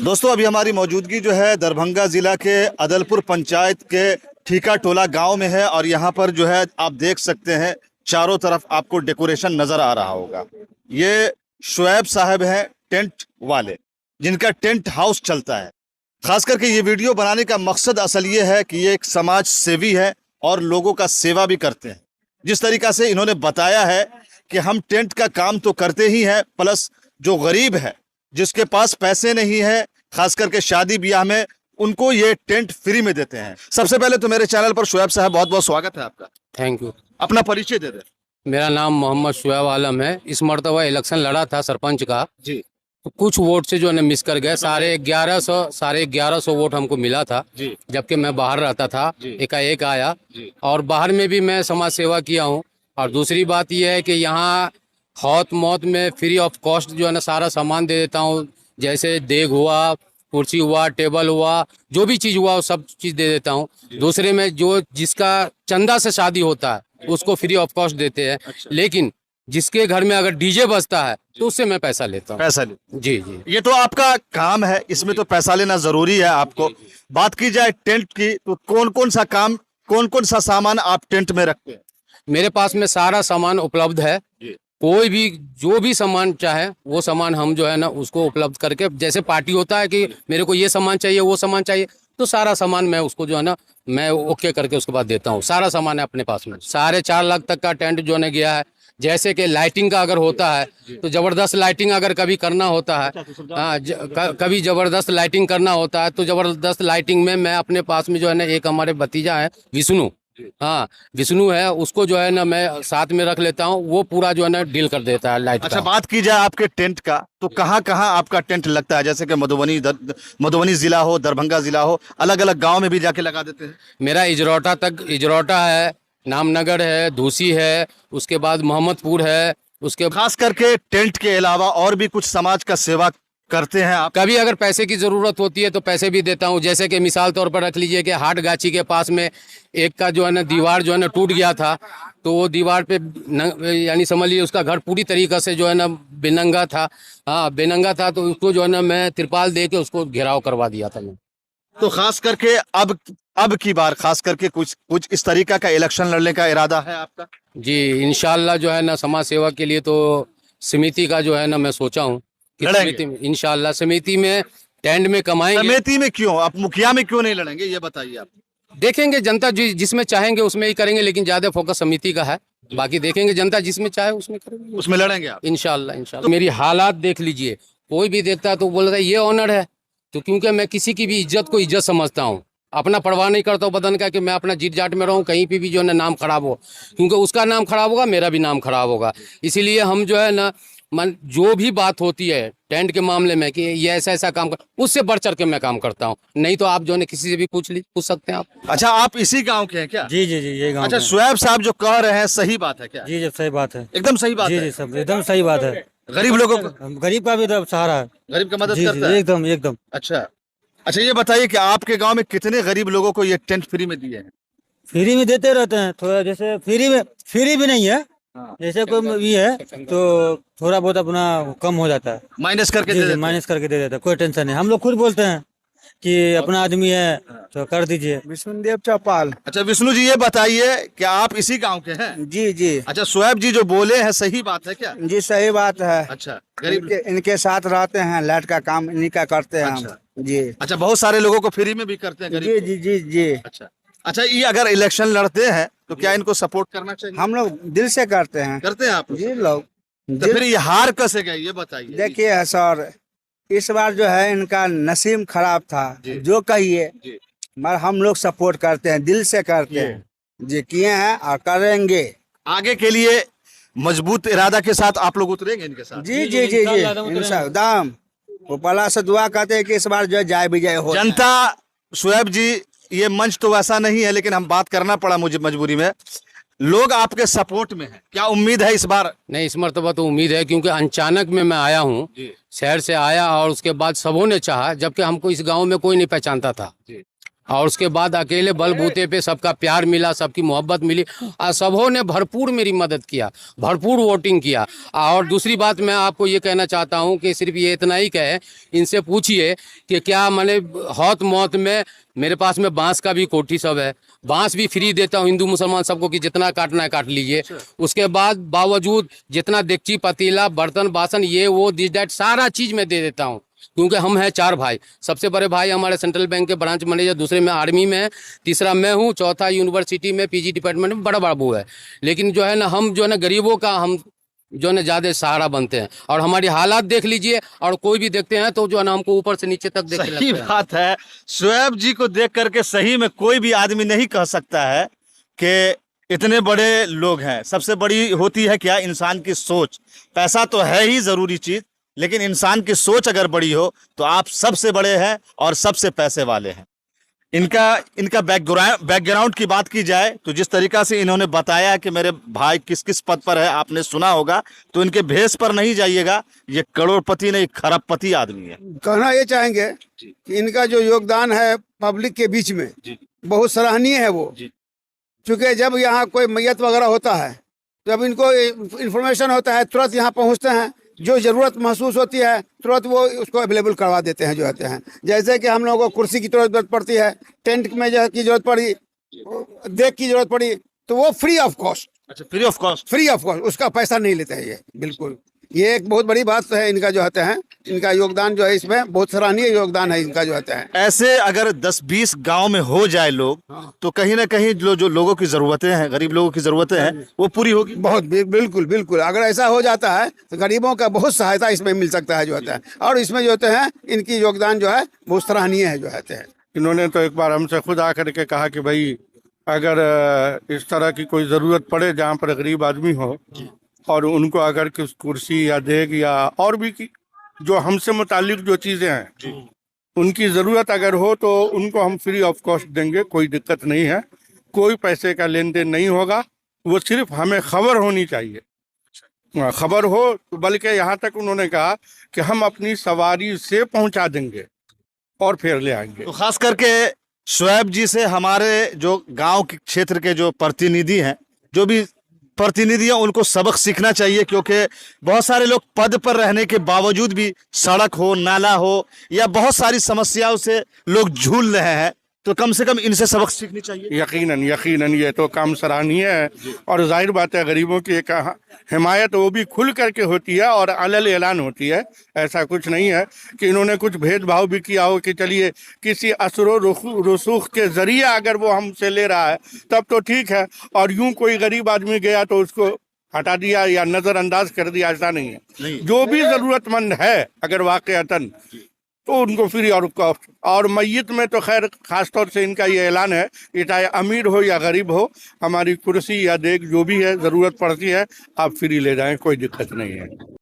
दोस्तों अभी हमारी मौजूदगी जो है दरभंगा जिला के अदलपुर पंचायत के ठीका टोला गांव में है और यहाँ पर जो है आप देख सकते हैं चारों तरफ आपको डेकोरेशन नजर आ रहा होगा। ये शुएब साहब हैं टेंट वाले, जिनका टेंट हाउस चलता है। खास करके ये वीडियो बनाने का मकसद असल ये है कि ये एक समाज सेवी है और लोगों का सेवा भी करते हैं। जिस तरीका से इन्होंने बताया है कि हम टेंट का काम तो करते ही हैं, प्लस जो गरीब है, जिसके पास पैसे नहीं है, खास करके शादी ब्याह में, उनको ये टेंट फ्री में देते हैं। सबसे पहले तो मेरे चैनल पर शुएब साहब बहुत बहुत स्वागत है आपका। Thank you. अपना परिचय दे दें। मेरा नाम मोहम्मद शुएब आलम है। इस मरतबा इलेक्शन लड़ा था सरपंच का जी तो कुछ वोट से जो है मिस कर गए। साढ़े 1100 वोट हमको मिला था जी, जबकि मैं बाहर रहता था। एकाएक आया और बाहर में भी मैं समाज सेवा किया हूँ। और दूसरी बात यह है कि यहाँ हौत मौत में फ्री ऑफ कॉस्ट जो है ना सारा सामान दे देता हूँ। जैसे देग हुआ, कुर्सी हुआ, टेबल हुआ, जो भी चीज़ हुआ वो सब चीज़ दे देता हूँ। दूसरे में जो जिसका चंदा से शादी होता है उसको फ्री ऑफ कॉस्ट देते हैं। लेकिन जिसके घर में अगर डीजे बजता है तो उससे मैं पैसा लेता हूँ। पैसा ले। जी जी, ये तो आपका काम है, इसमें तो पैसा लेना जरूरी है आपको। बात की जाए टेंट की तो कौन कौन सा सामान आप टेंट में रखते हैं? मेरे पास में सारा सामान उपलब्ध है। कोई भी जो भी सामान चाहे वो सामान हम जो है ना उसको उपलब्ध करके, जैसे पार्टी होता है कि मेरे को ये सामान चाहिए वो सामान चाहिए, तो सारा सामान मैं उसको जो है ना मैं ओके करके उसके बाद देता हूँ। सारा सामान है अपने पास में। 4.5 लाख तक का टेंट जो है गया है। जैसे कि लाइटिंग का अगर होता है तो जबरदस्त लाइटिंग अगर कभी करना होता है, कभी जबरदस्त लाइटिंग करना होता है तो जबरदस्त लाइटिंग में मैं अपने पास में जो है ना एक हमारे भतीजा है विष्णु, हाँ विष्णु है, उसको जो है ना मैं साथ में रख लेता हूँ। वो पूरा जो है ना डील कर देता है लाइट अच्छा, का। बात की जाए आपके टेंट का तो कहाँ कहाँ आपका टेंट लगता है? जैसे कि मधुबनी जिला हो, दरभंगा जिला हो, अलग अलग गांव में भी जाके लगा देते हैं। मेरा इजरौटा है, नामनगर है, धूसी है, उसके बाद मोहम्मदपुर है। उसके खास करके टेंट के अलावा और भी कुछ समाज का सेवा करते हैं आप? कभी अगर पैसे की ज़रूरत होती है तो पैसे भी देता हूँ। जैसे कि मिसाल तौर पर रख लीजिए कि हाट गाछी के पास में एक का जो है ना दीवार जो है ना टूट गया था, तो वो दीवार पे यानी समझ लीजिए उसका घर पूरी तरीक़े से जो है ना बेनंगा था। हाँ बेनंगा था, तो उसको जो है ना मैं तिरपाल दे के उसको घेराव करवा दिया था मैं। तो खास करके अब की बार खास करके कुछ इस तरीका का इलेक्शन लड़ने का इरादा है आपका? जी इंशाल्लाह जो है ना समाज सेवा के लिए तो समिति का जो है ना मैं सोचा हूँ कि समिति में इंशाल्लाह समिति में टेंट में कमाएंगे। समिति में क्यों? आप मुखिया में क्यों नहीं लड़ेंगे, ये बताइए आप। देखेंगे जनता जिसमें चाहेंगे उसमें ही करेंगे, लेकिन ज्यादा फोकस समिति का है। बाकी देखेंगे जनता जिसमें चाहे उसमें करेंगे, उसमें लड़ेंगे आप इंशाल्लाह। मेरी हालात देख लीजिए, कोई भी देखता है तो बोलता है ये ऑनर है। तो क्योंकि मैं किसी की भी इज्जत को इज्जत समझता हूँ, अपना परवाह नहीं करता हूँ बदन का कि मैं अपना जीत जाट में रहूँ, कहीं पे भी जो है ना नाम खराब हो, क्योंकि उसका नाम खराब होगा मेरा भी नाम खराब होगा। इसीलिए हम जो है ना जो भी बात होती है टेंट के मामले में कि ये ऐसा काम कर, उससे बढ़ चढ़ के मैं काम करता हूँ। नहीं तो आप जो है किसी से भी पूछ सकते हैं आप। अच्छा, आप इसी गांव के हैं क्या? जी जी जी, ये गांव। अच्छा, शुएब साहब जो कह रहे हैं सही बात है क्या? जी जी सही बात है, एकदम सही बात जी है। जी सब एकदम सही बात है। गरीब लोगों को, गरीब का भी तो सहारा है, गरीब का मदद जी करता जी है। एकदम एकदम। अच्छा अच्छा, ये बताइए कि आपके गांव में कितने गरीब लोगों को ये टेंट फ्री में दिए हैं? फ्री में देते रहते हैं थोड़ा, जैसे फ्री भी नहीं है, जैसे कोई भी है तो थोड़ा बहुत अपना कम हो जाता है, माइनस करके दे देते हैं। माइनस करके दे देता है, कोई टेंशन नहीं। हम लोग खुद बोलते हैं कि अपना आदमी है तो कर दीजिए। विष्णुदेव चौपाल। अच्छा विष्णु जी, ये बताइए कि आप इसी गांव के हैं? जी जी अच्छा, शुएब जी जो बोले हैं सही बात है क्या? जी सही बात है। अच्छा, गरीब इनके साथ रहते हैं, लाइट का काम इन्हीं का करते हैं अच्छा। हम। जी अच्छा, बहुत सारे लोगों को फ्री में भी करते हैं जी गरीब जी जी जी। अच्छा अच्छा, ये अगर इलेक्शन लड़ते हैं तो क्या इनको सपोर्ट करना चाहिए? हम लोग दिल से करते हैं। करते हैं आप लोग? जी लोग तो फिर ये हार कैसे गए, ये बताइए। देखिए सर, इस बार जो है इनका नसीब खराब था, जो कहिए, मगर हम लोग सपोर्ट करते हैं, दिल से करते हैं जी, किए हैं और करेंगे। आगे के लिए मजबूत इरादा के साथ आप लोग उतरेंगे इनके साथ? जी जी जी जी एकदम। ऊपर से दुआ करते हैं कि इस बार जो है जय विजय हो। जनता, शुएब जी ये मंच तो वैसा नहीं है, लेकिन हम बात करना पड़ा मुझे मजबूरी में। लोग आपके सपोर्ट में हैं, क्या उम्मीद है इस बार? नहीं, इस मरतबा तो उम्मीद है, क्योंकि अचानक में मैं आया हूँ, शहर से आया और उसके बाद सबों ने चाहा, जबकि हमको इस गांव में कोई नहीं पहचानता था। और उसके बाद अकेले बलबूते पे सबका प्यार मिला, सबकी मोहब्बत मिली और सबों ने भरपूर मेरी मदद किया, भरपूर वोटिंग किया। और दूसरी बात मैं आपको ये कहना चाहता हूँ कि सिर्फ ये इतना ही कहे, इनसे पूछिए कि क्या मैंने हौत मौत में मेरे पास में बांस का भी कोठी सब है, बांस भी फ्री देता हूँ हिंदू मुसलमान सबको कि जितना काटना है काट लीजिए। उसके बाद बावजूद जितना देगची पतीला बर्तन बासन ये वो दिस डैट सारा चीज़ मैं दे देता हूँ, क्योंकि हम हैं 4 भाई। सबसे बड़े भाई हमारे सेंट्रल बैंक के ब्रांच मैनेजर, दूसरे में आर्मी में है, तीसरा मैं हूँ, चौथा यूनिवर्सिटी में पीजी डिपार्टमेंट में बड़ा बाबू है। लेकिन जो है ना हम जो है ना गरीबों का हम जो है ना ज़्यादा सहारा बनते हैं। और हमारी हालात देख लीजिए, और कोई भी देखते हैं तो जो है ना हमको ऊपर से नीचे तक देखने सही लगता है। बात है। शोएब जी को देख करके सही में कोई भी आदमी नहीं कह सकता है कि इतने बड़े लोग हैं। सबसे बड़ी होती है क्या, इंसान की सोच। पैसा तो है ही जरूरी चीज, लेकिन इंसान की सोच अगर बड़ी हो तो आप सबसे बड़े हैं और सबसे पैसे वाले हैं। इनका बैकग्राउंड की बात की जाए तो जिस तरीका से इन्होंने बताया कि मेरे भाई किस किस पद पर है, आपने सुना होगा, तो इनके भेष पर नहीं जाइएगा, ये करोड़पति नहीं खरबपति आदमी है। कहना ये चाहेंगे कि इनका जो योगदान है पब्लिक के बीच में बहुत सराहनीय है वो। क्योंकि जब यहाँ कोई मैयत वगैरह होता है, जब इनको इन्फॉर्मेशन होता है तुरंत यहाँ पहुँचते हैं, जो ज़रूरत महसूस होती है तुरंत वो उसको अवेलेबल करवा देते हैं जो होते हैं। जैसे कि हम लोगों को कुर्सी की जरूरत पड़ती है, टेंट में जो की जरूरत पड़ी, देख की जरूरत पड़ी, तो वो फ्री ऑफ कॉस्ट। अच्छा, फ्री ऑफ कॉस्ट, उसका पैसा नहीं लेते हैं ये। बिल्कुल ये एक बहुत बड़ी बात है इनका जो होता है, इनका योगदान जो है इसमें बहुत सराहनीय योगदान है इनका जो होता है। ऐसे अगर 10-20 गांव में हो जाए लोग, तो कहीं ना कहीं जो लोगों की जरूरतें हैं, गरीब लोगों की जरूरतें हैं, वो पूरी होगी। बहुत बिल्कुल बिल्कुल अगर ऐसा हो जाता है तो गरीबों का बहुत सहायता इसमें मिल सकता है जो होता है। और इसमें जो होते हैं इनकी योगदान जो है बहुत सराहनीय है जो होते हैं। इन्होंने तो एक बार हमसे खुद आकर के कहा कि भाई अगर इस तरह की कोई ज़रूरत पड़े जहाँ पर गरीब आदमी हो और उनको अगर कुछ कुर्सी या देग या और भी की जो हमसे मुतालिक जो चीज़ें हैं उनकी ज़रूरत अगर हो तो उनको हम फ्री ऑफ कॉस्ट देंगे, कोई दिक्कत नहीं है। कोई पैसे का लेन देन नहीं होगा, वो सिर्फ हमें खबर होनी चाहिए। खबर हो, बल्कि यहाँ तक उन्होंने कहा कि हम अपनी सवारी से पहुँचा देंगे और फिर ले आएंगे। तो खास करके शोएब जी से हमारे जो गांव के क्षेत्र के जो प्रतिनिधि हैं, जो भी प्रतिनिधि हैं, उनको सबक सीखना चाहिए। क्योंकि बहुत सारे लोग पद पर रहने के बावजूद भी सड़क हो, नाला हो या बहुत सारी समस्याओं से लोग झूल रहे हैं, तो कम से कम इनसे सबक सीखनी चाहिए। यकीनन ये तो काम सराहनीय है। और जाहिर बात है गरीबों की एक हिमायत वो भी खुल करके होती है और अलल ऐलान होती है। ऐसा कुछ नहीं है कि इन्होंने कुछ भेदभाव भी किया हो कि चलिए किसी असरो रसूख के जरिए अगर वो हमसे ले रहा है तब तो ठीक है, और यूं कोई गरीब आदमी गया तो उसको हटा दिया या नज़रअंदाज कर दिया, ऐसा नहीं है। जो भी ज़रूरतमंद है अगर वाक़अतन तो उनको फ्री और कॉस्ट। और मैयत में तो खैर ख़ास तौर से इनका ये ऐलान है कि चाहे अमीर हो या गरीब हो, हमारी कुर्सी या देग जो भी है ज़रूरत पड़ती है आप फ्री ले जाएं, कोई दिक्कत नहीं है।